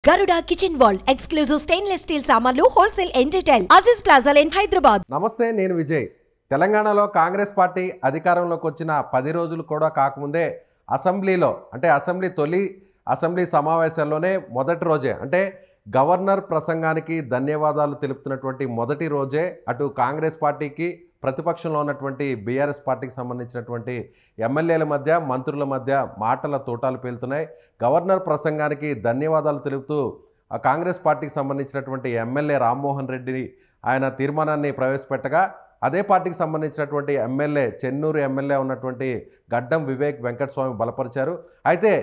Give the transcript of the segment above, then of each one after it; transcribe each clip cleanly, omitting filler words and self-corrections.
Garuda Kitchen World exclusive stainless steel సామాన్లు wholesale and retail Aziz Plaza in Hyderabad. నమస్తే, నేను విజయ్. తెలంగాణలో Congress party అధికారంలోకి వచ్చిన 10 రోజులు కూడా కాకముందే తొలి అసెంబ్లీ సమావేశాల్లోనే మొదటి రోజే అంటే గవర్నర్ ప్రసంగానికి ధన్యవాదాలు తెలుపుతున్నటువంటి మొదటి రోజే అటు కాంగ్రెస్ పార్టీకి ప్రతిపక్షంలో ఉన్నటువంటి బీఆర్ఎస్ పార్టీకి సంబంధించినటువంటి ఎమ్మెల్యేల మధ్య మంత్రుల మధ్య మాటల తోటాలు పేలుతున్నాయి. గవర్నర్ ప్రసంగానికి ధన్యవాదాలు తెలుపుతూ కాంగ్రెస్ పార్టీకి సంబంధించినటువంటి ఎమ్మెల్యే రామ్మోహన్ రెడ్డి ఆయన తీర్మానాన్ని ప్రవేశపెట్టగా అదే పార్టీకి సంబంధించినటువంటి ఎమ్మెల్యే చెన్నూరు ఎమ్మెల్యే ఉన్నటువంటి గడ్డం వివేక్ వెంకటస్వామి బలపరిచారు. అయితే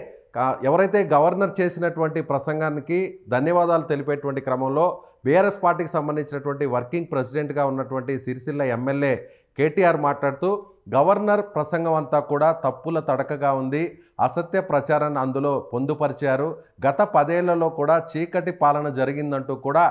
ఎవరైతే గవర్నర్ చేసినటువంటి ప్రసంగానికి ధన్యవాదాలు తెలిపేటువంటి క్రమంలో బీఆర్ఎస్ పార్టీకి సంబంధించినటువంటి వర్కింగ్ ప్రెసిడెంట్గా ఉన్నటువంటి సిరిసిల్ల ఎమ్మెల్యే కేటీఆర్ మాట్లాడుతూ గవర్నర్ ప్రసంగం అంతా కూడా తప్పుల తడకగా ఉంది, అసత్య ప్రచారాన్ని అందులో పొందుపరిచారు, గత 10 ఏళ్లలో కూడా చీకటి పాలన జరిగిందంటూ కూడా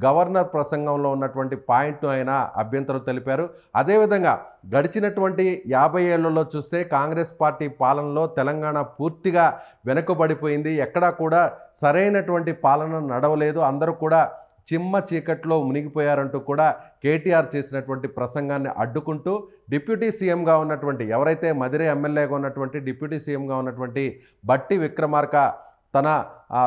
గవర్నర్ ప్రసంగంలో ఉన్నటువంటి పాయింట్ను ఆయన అభ్యంతరం తెలిపారు. అదేవిధంగా గడిచినటువంటి 50 ఏళ్లలో చూస్తే కాంగ్రెస్ పార్టీ పాలనలో తెలంగాణ పూర్తిగా వెనుకబడిపోయింది, ఎక్కడా కూడా సరైనటువంటి పాలన నడవలేదు, అందరూ కూడా చిమ్మ చీకట్లో మునిగిపోయారంటూ కూడా కేటీఆర్ చేసినటువంటి ప్రసంగాన్ని అడ్డుకుంటూ డిప్యూటీ సీఎంగా ఉన్నటువంటి ఎవరైతే మదిరే ఎమ్మెల్యేగా ఉన్నటువంటి డిప్యూటీ సీఎంగా ఉన్నటువంటి బట్టి విక్రమార్క తన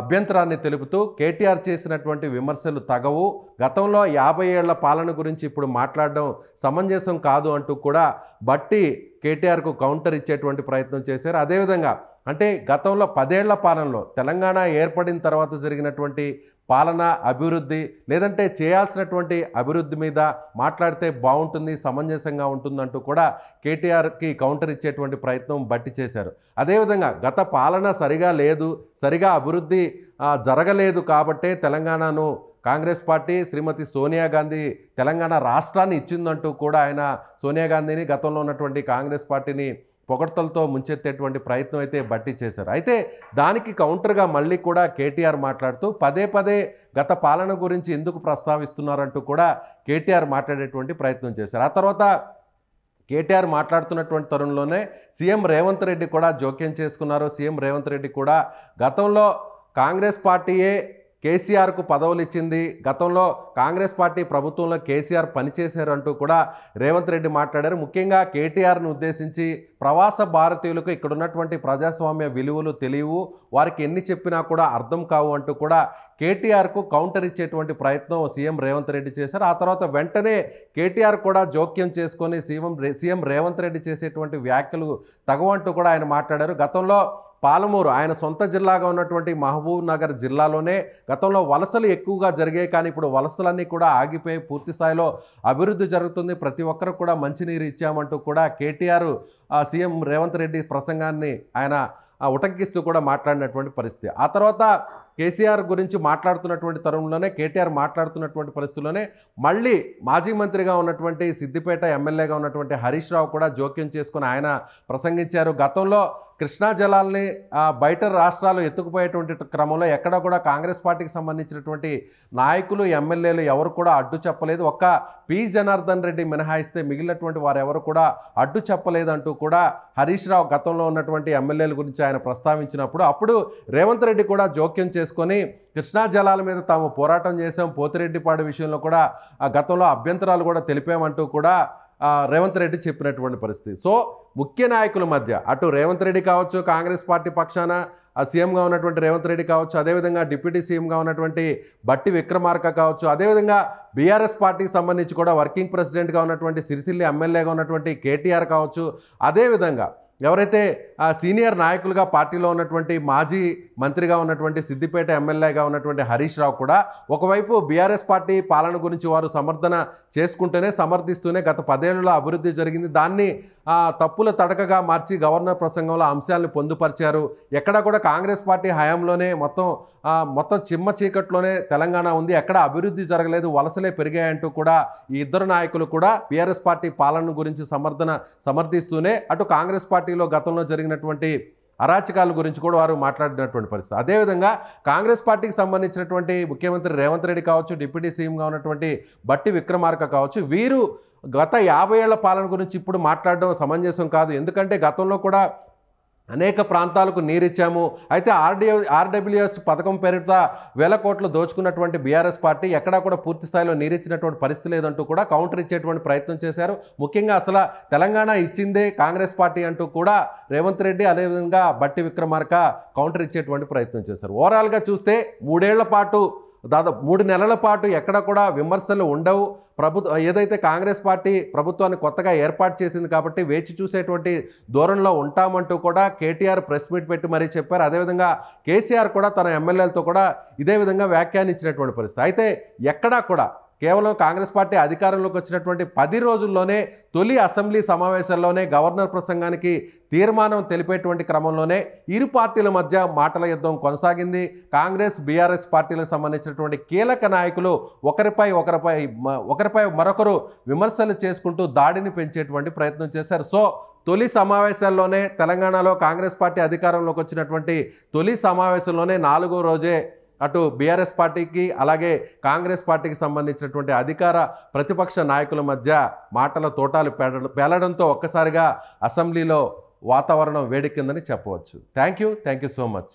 అభ్యంతరాన్ని తెలుపుతూ కేటీఆర్ చేసినటువంటి విమర్శలు తగవు, గతంలో 50 ఏళ్ల పాలన గురించి ఇప్పుడు మాట్లాడడం సమంజసం కాదు అంటూ కూడా బట్టి కేటీఆర్కు కౌంటర్ ఇచ్చేటువంటి ప్రయత్నం చేశారు. అదేవిధంగా అంటే గతంలో 10 ఏళ్ల పాలనలో తెలంగాణ ఏర్పడిన తర్వాత జరిగినటువంటి పాలన అభివృద్ధి లేదంటే చేయాల్సినటువంటి అభివృద్ధి మీద మాట్లాడితే బాగుంటుంది, సమంజసంగా ఉంటుందంటూ కూడా కేటీఆర్కి కౌంటర్ ఇచ్చేటువంటి ప్రయత్నం బట్టి చేశారు. అదేవిధంగా గత పాలన సరిగా లేదు, సరిగా అభివృద్ధి జరగలేదు కాబట్టే తెలంగాణను కాంగ్రెస్ పార్టీ శ్రీమతి సోనియా గాంధీ తెలంగాణ రాష్ట్రాన్ని ఇచ్చిందంటూ కూడా ఆయన సోనియా గాంధీని గతంలో ఉన్నటువంటి కాంగ్రెస్ పార్టీని పొగడ్తలతో ముంచెత్తేటువంటి ప్రయత్నం అయితే బట్టి చేశారు. అయితే దానికి కౌంటర్గా మళ్ళీ కూడా కేటీఆర్ మాట్లాడుతూ పదే గత పాలన గురించి ఎందుకు ప్రస్తావిస్తున్నారంటూ కూడా కేటీఆర్ మాట్లాడేటువంటి ప్రయత్నం చేశారు. ఆ తర్వాత కేటీఆర్ మాట్లాడుతున్నటువంటి తరుణంలోనే సీఎం రేవంత్ రెడ్డి కూడా జోక్యం చేసుకున్నారు. సీఎం రేవంత్ రెడ్డి కూడా గతంలో కాంగ్రెస్ పార్టీయే కేసీఆర్కు పదవులు ఇచ్చింది, గతంలో కాంగ్రెస్ పార్టీ ప్రభుత్వంలో కేసీఆర్ పనిచేశారు అంటూ కూడా రేవంత్ రెడ్డి మాట్లాడారు. ముఖ్యంగా కేటీఆర్ను ఉద్దేశించి ప్రవాస భారతీయులకు ఇక్కడ ఉన్నటువంటి ప్రజాస్వామ్య విలువలు తెలియవు, వారికి ఎన్ని చెప్పినా కూడా అర్థం కావు అంటూ కూడా కేటీఆర్కు కౌంటర్ ఇచ్చేటువంటి ప్రయత్నం సీఎం రేవంత్ రెడ్డి చేశారు. ఆ తర్వాత వెంటనే కేటీఆర్ కూడా జోక్యం చేసుకొని సీఎం రేవంత్ రెడ్డి చేసేటువంటి వ్యాఖ్యలు తగవంటూ కూడా ఆయన మాట్లాడారు. గతంలో పాలమూరు ఆయన సొంత జిల్లాగా ఉన్నటువంటి మహబూబ్ నగర్ జిల్లాలోనే గతంలో వలసలు ఎక్కువగా జరిగాయి, కానీ ఇప్పుడు వలసలన్నీ కూడా ఆగిపోయి పూర్తి స్థాయిలో అభివృద్ధి జరుగుతుంది, ప్రతి ఒక్కరు కూడా మంచినీరు ఇచ్చామంటూ కూడా కేటీఆర్ సీఎం రేవంత్ రెడ్డి ప్రసంగాన్ని ఆయన ఉటంకిస్తూ కూడా మాట్లాడినటువంటి పరిస్థితి. ఆ తర్వాత కేసీఆర్ గురించి మాట్లాడుతున్నటువంటి తరుణంలోనే కేటీఆర్ మాట్లాడుతున్నటువంటి పరిస్థితుల్లోనే మళ్ళీ మాజీ మంత్రిగా ఉన్నటువంటి సిద్దిపేట ఎమ్మెల్యేగా ఉన్నటువంటి హరీష్ రావు కూడా జోక్యం చేసుకుని ఆయన ప్రసంగించారు. గతంలో కృష్ణా జలాల్ని బయట రాష్ట్రాలు ఎత్తుకుపోయేటువంటి క్రమంలో ఎక్కడ కూడా కాంగ్రెస్ పార్టీకి సంబంధించినటువంటి నాయకులు ఎమ్మెల్యేలు ఎవరు కూడా అడ్డు చెప్పలేదు, ఒక్క పి జనార్దన్ రెడ్డి మినహాయిస్తే మిగిలినటువంటి వారు ఎవరు కూడా అడ్డు చెప్పలేదంటూ కూడా హరీష్ రావు గతంలో ఉన్నటువంటి ఎమ్మెల్యేల గురించి ఆయన ప్రస్తావించినప్పుడు అప్పుడు రేవంత్ రెడ్డి కూడా జోక్యం చేసుకొని కృష్ణా జలాల మీద తాము పోరాటం చేసాం, పోతిరెడ్డిపాడు విషయంలో కూడా గతంలో అభ్యంతరాలు కూడా తెలిపామంటూ కూడా రేవంత్ రెడ్డి చెప్పినటువంటి పరిస్థితి. సో ముఖ్య నాయకుల మధ్య అటు రేవంత్ రెడ్డి కావచ్చు, కాంగ్రెస్ పార్టీ పక్షాన సీఎంగా ఉన్నటువంటి రేవంత్ రెడ్డి కావచ్చు, అదేవిధంగా డిప్యూటీ సీఎంగా ఉన్నటువంటి బట్టి విక్రమార్క కావచ్చు, అదేవిధంగా బీఆర్ఎస్ పార్టీకి సంబంధించి కూడా వర్కింగ్ ప్రెసిడెంట్గా ఉన్నటువంటి సిరిసిల్ల ఎమ్మెల్యేగా ఉన్నటువంటి కేటీఆర్ కావచ్చు, అదేవిధంగా ఎవరైతే సీనియర్ నాయకులుగా పార్టీలో ఉన్నటువంటి మాజీ మంత్రిగా ఉన్నటువంటి సిద్దిపేట ఎమ్మెల్యేగా ఉన్నటువంటి హరీష్ రావు కూడా ఒకవైపు బీఆర్ఎస్ పార్టీ పాలన గురించి వారు సమర్థిస్తూనే గత 10 ఏళ్లలో అభివృద్ధి జరిగింది, దాన్ని తప్పుల తడకగా మార్చి గవర్నర్ ప్రసంగంలో అంశాలను పొందుపరిచారు, ఎక్కడ కూడా కాంగ్రెస్ పార్టీ హయాంలోనే మొత్తం చిమ్మ చీకట్లోనే తెలంగాణ ఉంది, ఎక్కడ అభివృద్ధి జరగలేదు, వలసలే పెరిగాయంటూ కూడా ఈ ఇద్దరు నాయకులు కూడా బీఆర్ఎస్ పార్టీ పాలన గురించి సమర్థిస్తూనే అటు కాంగ్రెస్ పార్టీలో గతంలో జరిగినటువంటి అరాచకాల గురించి కూడా వారు మాట్లాడినటువంటి పరిస్థితి. అదేవిధంగా కాంగ్రెస్ పార్టీకి సంబంధించినటువంటి ముఖ్యమంత్రి రేవంత్ రెడ్డి కావచ్చు, డిప్యూటీ సీఎంగా ఉన్నటువంటి బట్టి విక్రమార్క కావచ్చు, వీరు గత 50 ఏళ్ల పాలన గురించి ఇప్పుడు మాట్లాడడం సమంజసం కాదు, ఎందుకంటే గతంలో కూడా అనేక ప్రాంతాలకు నీరిచ్చాము. అయితే ఆర్డబ్ల్యూఎస్ పథకం పేరిట వేల కోట్లు దోచుకున్నటువంటి బీఆర్ఎస్ పార్టీ ఎక్కడా కూడా పూర్తి స్థాయిలో నీరిచ్చినటువంటి పరిస్థితి లేదంటూ కూడా కౌంటర్ ఇచ్చేటువంటి ప్రయత్నం చేశారు. ముఖ్యంగా అసలు తెలంగాణ ఇచ్చిందే కాంగ్రెస్ పార్టీ అంటూ కూడా రేవంత్ రెడ్డి అదేవిధంగా బట్టి విక్రమార్క కౌంటర్ ఇచ్చేటువంటి ప్రయత్నం చేశారు. ఓవరాల్గా చూస్తే 3 ఏళ్ల పాటు దాదాపు 3 నెలల పాటు ఎక్కడ కూడా విమర్శలు ఉండవు. ఏదైతే కాంగ్రెస్ పార్టీ ప్రభుత్వాన్ని కొత్తగా ఏర్పాటు చేసింది కాబట్టి వేచి చూసేటువంటి ధోరణిలో ఉంటామంటూ కూడా కేటీఆర్ ప్రెస్ మీట్ పెట్టి మరీ చెప్పారు. అదేవిధంగా కేసీఆర్ కూడా తన ఎమ్మెల్యేలతో కూడా ఇదే విధంగా వ్యాఖ్యానించినటువంటి పరిస్థితి. అయితే ఎక్కడా కూడా కేవలం కాంగ్రెస్ పార్టీ అధికారంలోకి వచ్చినటువంటి 10 రోజుల్లోనే తొలి అసెంబ్లీ సమావేశాల్లోనే గవర్నర్ ప్రసంగానికి తీర్మానం తెలిపేటువంటి క్రమంలోనే ఇరు పార్టీల మధ్య మాటల యుద్ధం కొనసాగింది. కాంగ్రెస్ బీఆర్ఎస్ పార్టీలకు సంబంధించినటువంటి కీలక నాయకులు ఒకరిపై మరొకరు విమర్శలు చేసుకుంటూ దాడిని పెంచేటువంటి ప్రయత్నం చేశారు. సో తొలి సమావేశాల్లోనే తెలంగాణలో కాంగ్రెస్ పార్టీ అధికారంలోకి వచ్చినటువంటి తొలి సమావేశంలోనే 4వ రోజే అటు బీఆర్ఎస్ పార్టీకి అలాగే కాంగ్రెస్ పార్టీకి సంబంధించినటువంటి అధికార ప్రతిపక్ష నాయకుల మధ్య మాటల తోటాలు పేలడంతో ఒక్కసారిగా అసెంబ్లీలో వాతావరణం వేడెక్కిందని చెప్పవచ్చు. Thank you so much.